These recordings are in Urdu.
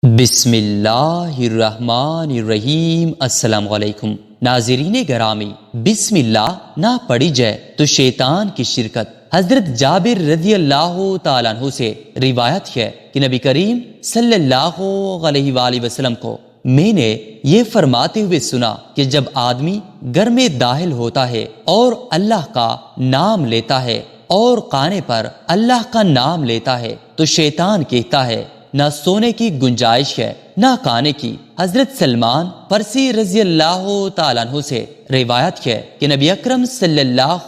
بسم اللہ الرحمن الرحیم۔ السلام علیکم ناظرین گرامی، بسم اللہ نہ پڑھی جائے تو شیطان کی شرکت۔ حضرت جابر رضی اللہ تعالیٰ عنہ سے روایت ہے کہ نبی کریم صلی اللہ علیہ وآلہ وسلم کو میں نے یہ فرماتے ہوئے سنا کہ جب آدمی گھر میں داخل ہوتا ہے اور اللہ کا نام لیتا ہے اور کھانے پر اللہ کا نام لیتا ہے تو شیطان کہتا ہے نہ سونے کی گنجائش ہے نہ کھانے کی۔ حضرت سلمان فرسی رضی اللہ تعالیٰ عنہ سے روایت ہے کہ نبی اکرم صلی اللہ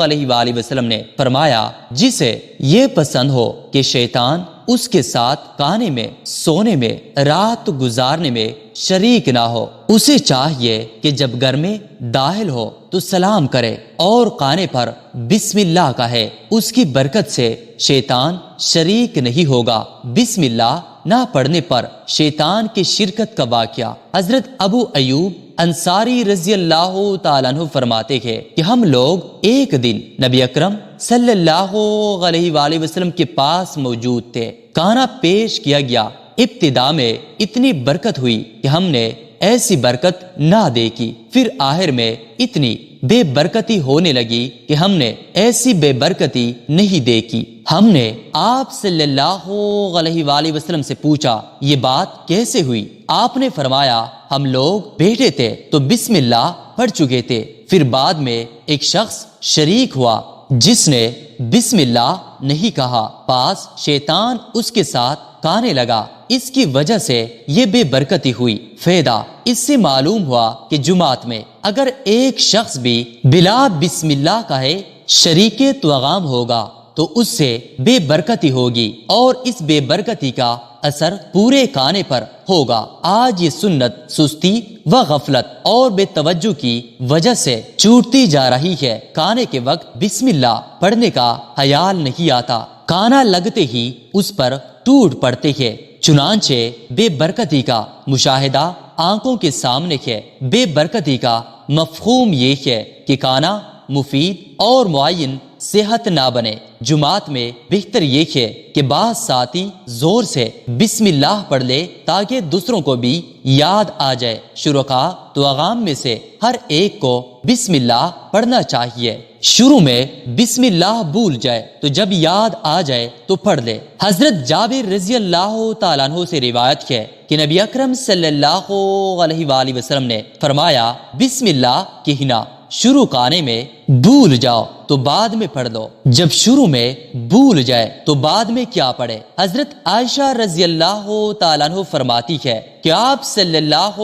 علیہ وآلہ وسلم نے فرمایا، جسے یہ پسند ہو کہ شیطان اس کے ساتھ کھانے میں، سونے میں، رات گزارنے میں شریک نہ ہو، اسے چاہیے کہ جب گھر میں داخل ہو تو سلام کرے اور کھانے پر بسم اللہ کہے، اس کی برکت سے شیطان شریک نہیں ہوگا۔ بسم اللہ نہ پڑھنے پر شیطان کی شرکت کا واقعہ حضرت ابو ایوب انصاری رضی اللہ تعالیٰ عنہ فرماتے ہیں کہ ہم لوگ ایک دن نبی اکرم صلی اللہ علیہ وآلہ وسلم کے پاس موجود تھے۔ کھانا پیش کیا گیا، ابتدا میں اتنی برکت ہوئی کہ ہم نے ایسی برکت نہ دیکھی، پھر آخر میں اتنی بے برکتی ہونے لگی کہ ہم نے ایسی بے برکتی نہیں دیکھی۔ ہم نے آپ صلی اللہ علیہ وآلہ وسلم سے پوچھا، یہ بات کیسے ہوئی؟ آپ نے فرمایا، ہم لوگ بیٹھے تھے تو بسم اللہ پڑھ چکے تھے، پھر بعد میں ایک شخص شریک ہوا جس نے بسم اللہ نہیں کہا، پاس شیطان اس کے ساتھ کھانے لگا، اس کی وجہ سے یہ بے برکتی ہوئی۔ فائدہ اس سے معلوم ہوا کہ جماعت میں اگر ایک شخص بھی بلا بسم اللہ کہے شریک توغام ہوگا تو اس سے بے برکتی ہوگی اور اس بے برکتی کا اثر پورے کھانے پر ہوگا۔ آج یہ سنت سستی و غفلت اور بے توجہ کی وجہ سے چھوٹتی جا رہی ہے۔ کھانے کے وقت بسم اللہ پڑھنے کا خیال نہیں آتا، کھانا لگتے ہی اس پر ٹوٹ پڑتے ہیں۔ چنانچہ بے برکتی کا مشاہدہ آنکھوں کے سامنے ہے۔ بے برکتی کا مفہوم یہ ہے کہ کھانا مفید اور معین صحت نہ بنے۔ جماعت میں بہتر یہ ہے کہ بعض ساتھی زور سے بسم اللہ پڑھ لے تاکہ دوسروں کو بھی یاد آ جائے۔ شرکاء توغام میں سے ہر ایک کو بسم اللہ پڑھنا چاہیے۔ شروع میں بسم اللہ بھول جائے تو جب یاد آ جائے تو پڑھ لے۔ حضرت جابر رضی اللہ تعالیٰ عنہ سے روایت ہے کہ نبی اکرم صلی اللہ علیہ وآلہ وسلم نے فرمایا، بسم اللہ کہنا شروع کھانے میں بھول جاؤ تو بعد میں پڑھ لو، جب شروع میں بھول جائے تو بعد میں کیا پڑھے؟ حضرت عائشہ رضی اللہ تعالیٰ عنہ فرماتی ہے کہ آپ صلی اللہ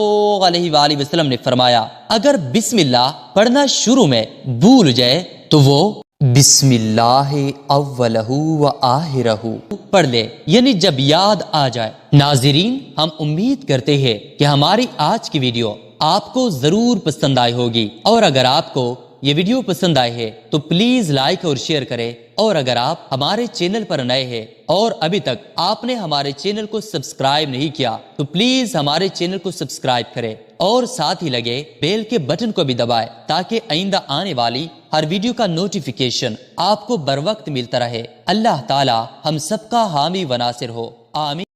علیہ وآلہ وسلم نے فرمایا، اگر بسم اللہ پڑھنا شروع میں بھول جائے تو وہ بسم اللہ اولہ و آخرہ پڑھ لے، یعنی جب یاد آ جائے۔ ناظرین، ہم امید کرتے ہیں کہ ہماری آج کی ویڈیو آپ کو ضرور پسند آئی ہوگی، اور اگر آپ کو یہ ویڈیو پسند آئے ہے تو پلیز لائک اور شیئر کریں، اور اگر آپ ہمارے چینل پر نئے ہیں اور ابھی تک آپ نے ہمارے چینل کو سبسکرائب نہیں کیا تو پلیز ہمارے چینل کو سبسکرائب کریں اور ساتھ ہی لگے بیل کے بٹن کو بھی دبائیں تاکہ آئندہ آنے والی ہر ویڈیو کا نوٹیفیکیشن آپ کو بر وقت ملتا رہے۔ اللہ تعالی ہم سب کا حامی و ناصر ہو، آمین۔